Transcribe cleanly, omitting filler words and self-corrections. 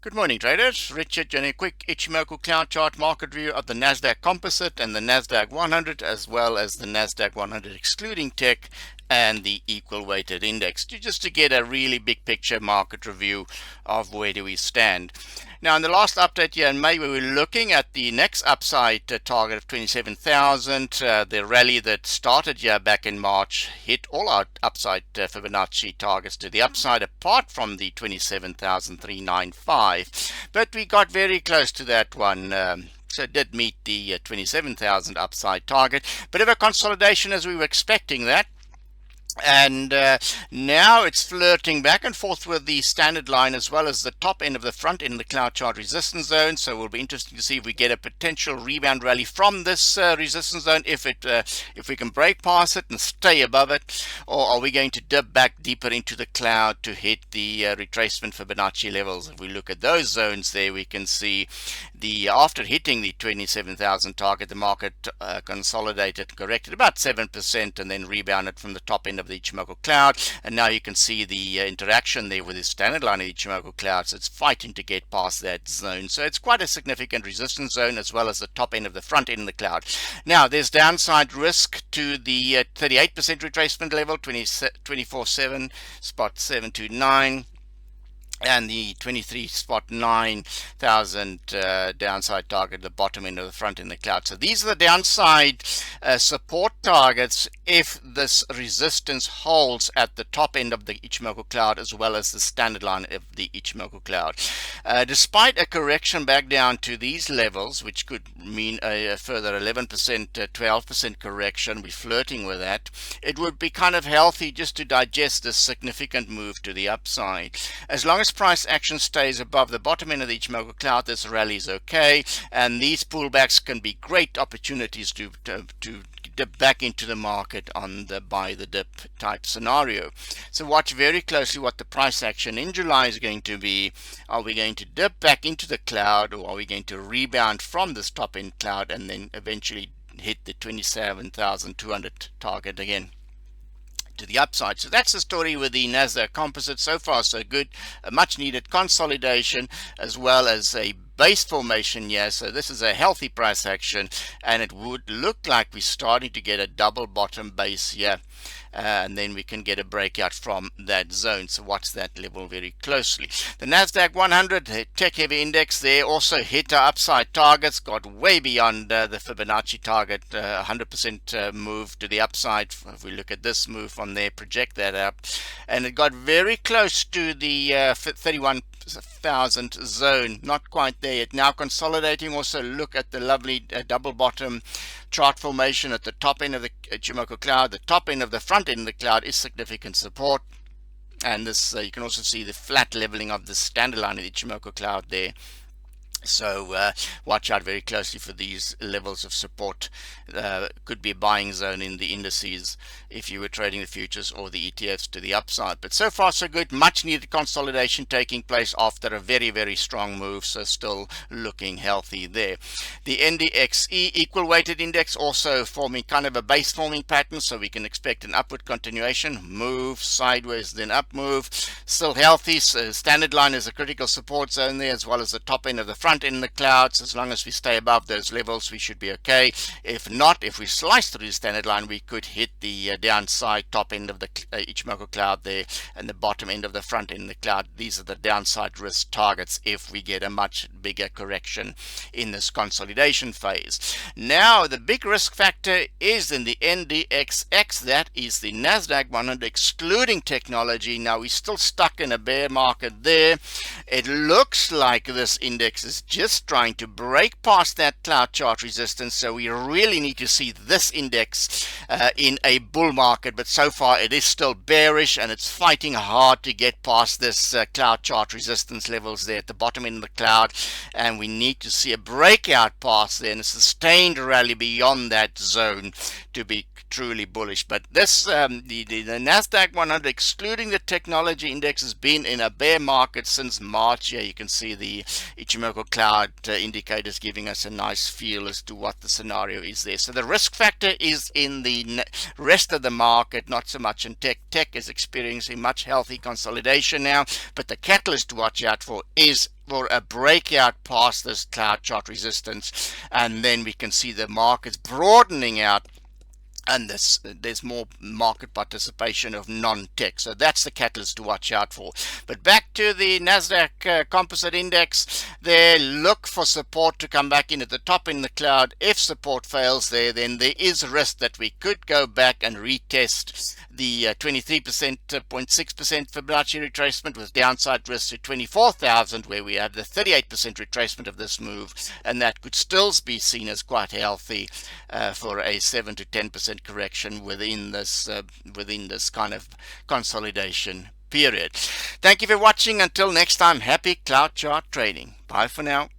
Good morning, traders. Richard doing a quick Ichimoku cloud chart market review of the Nasdaq Composite and the Nasdaq 100, as well as the Nasdaq 100 excluding tech and the equal weighted index, just to get a really big picture market review of where do we stand. Now, in the last update here in May, we were looking at the next upside target of 27,000. The rally that started here back in March hit all our upside Fibonacci targets to the upside, apart from the 27,395. But we got very close to that one. So it did meet the 27,000 upside target. Bit of a consolidation as we were expecting that. And now it's flirting back and forth with the standard line as well as the top end of the front end of the cloud chart resistance zone. So it will be interesting to see if we get a potential rebound rally from this resistance zone, if we can break past it and stay above it, or are we going to dip back deeper into the cloud to hit the retracement Fibonacci levels. If we look at those zones there, we can see after hitting the 27,000 target, the market consolidated, corrected about 7%, and then rebounded from the top end of the Ichimoku cloud. And now you can see the interaction there with the standard line of the Ichimoku cloud. So it's fighting to get past that zone. So it's quite a significant resistance zone, as well as the top end of the front end of the cloud. Now there's downside risk to the 38% retracement level, 24.7 spot 729. And the 23.9 downside target at the bottom end of the front end of the cloud. So these are the downside support targets if this resistance holds at the top end of the Ichimoku cloud, as well as the standard line of the Ichimoku cloud. Despite a correction back down to these levels, which could mean a further 11%, 12% correction, we're flirting with that, it would be kind of healthy just to digest this significant move to the upside. As long as price action stays above the bottom end of the Ichimoku cloud, this rally is okay, and these pullbacks can be great opportunities to dip back into the market on the buy the dip type scenario. So watch very closely what the price action in July is going to be. Are we going to dip back into the cloud, or are we going to rebound from this top end cloud and then eventually hit the 27,200 target again to the upside? So that's the story with the Nasdaq Composite. So far so good. A much needed consolidation, as well as a base formation here. So this is a healthy price action, and it would look like we're starting to get a double bottom base here, and then we can get a breakout from that zone. So watch that level very closely. The Nasdaq 100 tech heavy index there also hit our upside targets, got way beyond the Fibonacci target, 100% move to the upside. If we look at this move from there, project that up, and it got very close to the 31,000 zone. Not quite there yet. Now consolidating. Also look at the lovely double bottom chart formation at the top end of the Ichimoku cloud. The top end of the front end of the cloud is significant support, and this you can also see the flat leveling of the standard line of the Ichimoku cloud there. So watch out very closely for these levels of support. Could be a buying zone in the indices if you were trading the futures or the ETFs to the upside. But so far so good. Much needed consolidation taking place after a very, very strong move. So still looking healthy there. The NDXX equal weighted index also forming kind of a base forming pattern. So we can expect an upward continuation. Move sideways, then up move. Still healthy. So standard line is a critical support zone there, as well as the top end of the front in the clouds. As long as we stay above those levels, we should be okay. If not, if we slice through the standard line, we could hit the downside top end of the Ichimoku cloud there, and the bottom end of the front end of the cloud. These are the downside risk targets if we get a much bigger correction in this consolidation phase. Now the big risk factor is in the NDXX. That is the Nasdaq 100 excluding technology. Now we're still stuck in a bear market there. It looks like this index is just trying to break past that cloud chart resistance, so we really need to see this index in a bull market. But so far it is still bearish, and it's fighting hard to get past this cloud chart resistance levels there at the bottom end of the cloud, and we need to see a breakout past there and a sustained rally beyond that zone to be truly bullish. But this the Nasdaq 100 excluding the technology index has been in a bear market since March. Here you can see the Ichimoku cloud indicators giving us a nice feel as to what the scenario is there. So the risk factor is in the rest of the market, not so much in tech. Tech is experiencing much healthy consolidation now, but the catalyst to watch out for is for a breakout past this cloud chart resistance, and then we can see the markets broadening out, and there's more market participation of non-tech. So that's the catalyst to watch out for. But back to the Nasdaq Composite Index, they look for support to come back in at the top in the cloud. If support fails there, then there is a risk that we could go back and retest the 23.6% Fibonacci retracement with downside risk to 24,000, where we have the 38% retracement of this move, and that could still be seen as quite healthy for a 7 to 10% correction within this kind of consolidation period. Thank you for watching. Until next time, happy cloud chart trading. Bye for now.